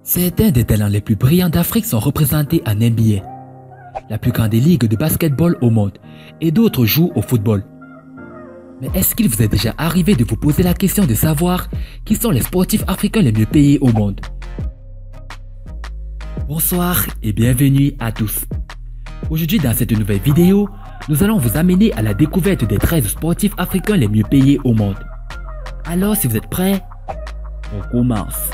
Certains des talents les plus brillants d'Afrique sont représentés en NBA, la plus grande ligue de basketball au monde, et d'autres jouent au football. Mais est-ce qu'il vous est déjà arrivé de vous poser la question de savoir qui sont les sportifs africains les mieux payés au monde? Bonsoir et bienvenue à tous. Aujourd'hui dans cette nouvelle vidéo, nous allons vous amener à la découverte des 13 sportifs africains les mieux payés au monde. Alors si vous êtes prêts, on commence.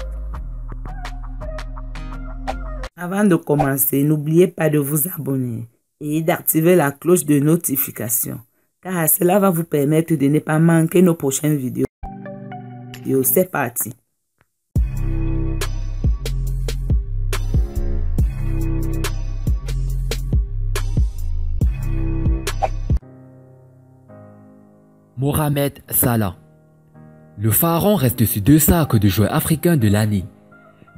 Avant de commencer, n'oubliez pas de vous abonner et d'activer la cloche de notification, car cela va vous permettre de ne pas manquer nos prochaines vidéos. C'est parti. Mohamed Salah. Le pharaon reste sur 2 sacs de joueurs africains de l'année.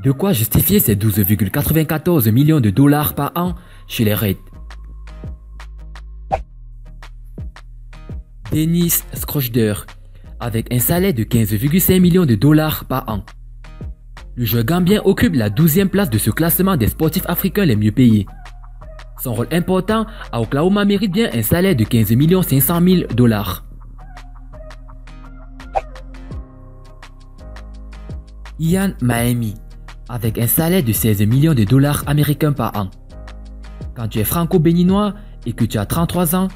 De quoi justifier ses 12,94 millions de dollars par an chez les Reds. Dennis Schroeder, avec un salaire de 15,5 millions de dollars par an. Le joueur gambien occupe la 12e place de ce classement des sportifs africains les mieux payés. Son rôle important à Oklahoma mérite bien un salaire de 15 500 000 dollars. Ian Maemi, avec un salaire de 16 millions de dollars américains par an. Quand tu es franco-béninois et que tu as 33 ans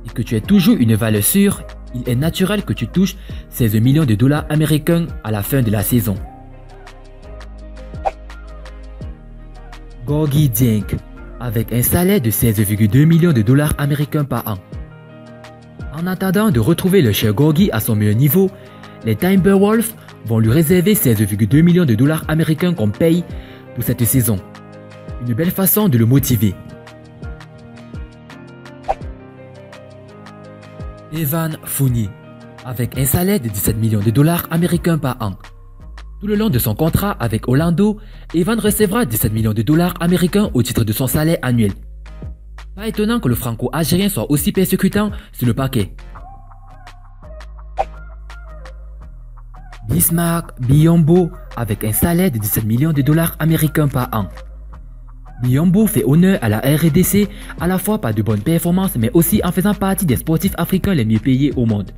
et que tu es toujours une valeur sûre, il est naturel que tu touches 16 millions de dollars américains à la fin de la saison. Gorgui Dieng, avec un salaire de 16,2 millions de dollars américains par an. En attendant de retrouver le cher Gorgui à son meilleur niveau, les Timberwolves vont lui réserver 16,2 millions de dollars américains comme paye pour cette saison. Une belle façon de le motiver. Evan Fournier, avec un salaire de 17 millions de dollars américains par an. Tout le long de son contrat avec Orlando, Evan recevra 17 millions de dollars américains au titre de son salaire annuel. Pas étonnant que le franco-algérien soit aussi persécutant sur le parquet. Bismarck Biyombo, avec un salaire de 17 millions de dollars américains par an. Biyombo fait honneur à la RDC à la fois par de bonnes performances mais aussi en faisant partie des sportifs africains les mieux payés au monde.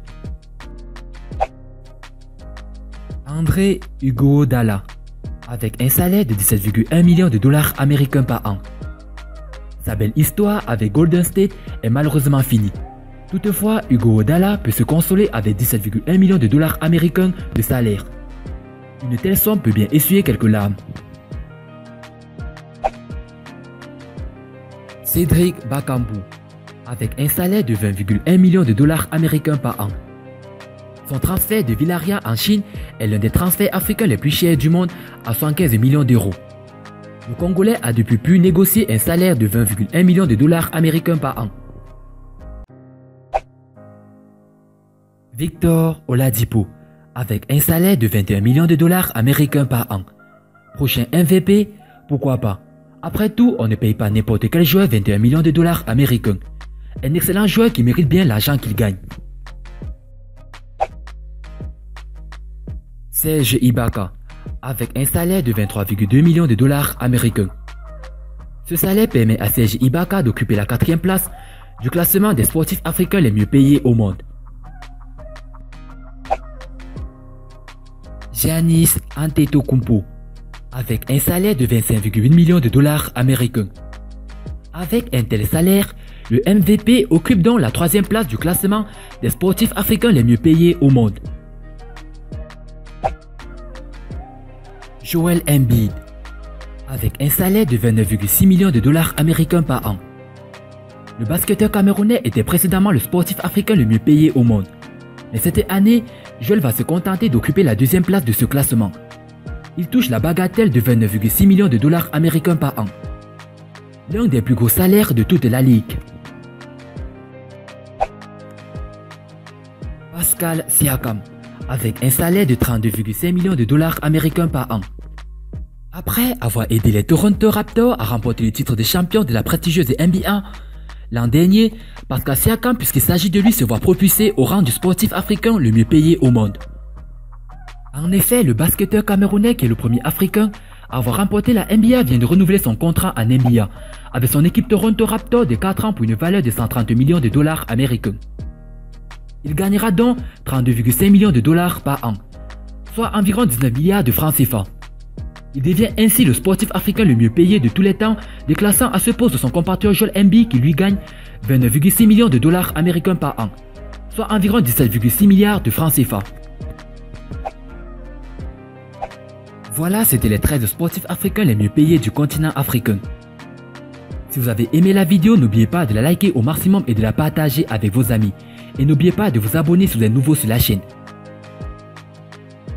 André Iguodala, avec un salaire de 17,1 millions de dollars américains par an. Sa belle histoire avec Golden State est malheureusement finie. Toutefois, Iguodala peut se consoler avec 17,1 millions de dollars américains de salaire. Une telle somme peut bien essuyer quelques larmes. Cédric Bakambu, avec un salaire de 20,1 millions de dollars américains par an. Son transfert de Villarreal en Chine est l'un des transferts africains les plus chers du monde à 75 millions d'euros. Le Congolais a depuis pu négocier un salaire de 20,1 millions de dollars américains par an. Victor Oladipo, avec un salaire de 21 millions de dollars américains par an. Prochain MVP, pourquoi pas? Après tout, on ne paye pas n'importe quel joueur 21 millions de dollars américains. Un excellent joueur qui mérite bien l'argent qu'il gagne. Serge Ibaka, avec un salaire de 23,2 millions de dollars américains. Ce salaire permet à Serge Ibaka d'occuper la 4e place du classement des sportifs africains les mieux payés au monde. Giannis Antetokounmpo, avec un salaire de 25,8 millions de dollars américains. Avec un tel salaire, le MVP occupe donc la 3e place du classement des sportifs africains les mieux payés au monde. Joel Embiid, avec un salaire de 29,6 millions de dollars américains par an. Le basketteur camerounais était précédemment le sportif africain le mieux payé au monde. Mais cette année, Joel va se contenter d'occuper la 2e place de ce classement. Il touche la bagatelle de 29,6 millions de dollars américains par an. L'un des plus gros salaires de toute la ligue. Pascal Siakam, avec un salaire de 32,5 millions de dollars américains par an. Après avoir aidé les Toronto Raptors à remporter le titre de champion de la prestigieuse NBA, l'an dernier, Pascal Siakam, puisqu'il s'agit de lui, se voit propulsé au rang du sportif africain le mieux payé au monde. En effet, le basketteur camerounais, qui est le premier africain avoir remporté la NBA, vient de renouveler son contrat en NBA avec son équipe Toronto Raptors de 4 ans pour une valeur de 130 millions de dollars américains. Il gagnera donc 32,5 millions de dollars par an, soit environ 19 milliards de francs CFA. Il devient ainsi le sportif africain le mieux payé de tous les temps, déclassant à ce poste son compatriote Joel Embiid qui lui gagne 29,6 millions de dollars américains par an, soit environ 17,6 milliards de francs CFA. Voilà, c'était les 13 sportifs africains les mieux payés du continent africain. Si vous avez aimé la vidéo, n'oubliez pas de la liker au maximum et de la partager avec vos amis. Et n'oubliez pas de vous abonner si vous êtes nouveau sur la chaîne.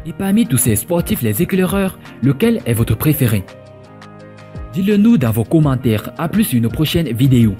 Et parmi tous ces sportifs, les éclaireurs, lequel est votre préféré? Dites-le nous dans vos commentaires. A plus sur une prochaine vidéo.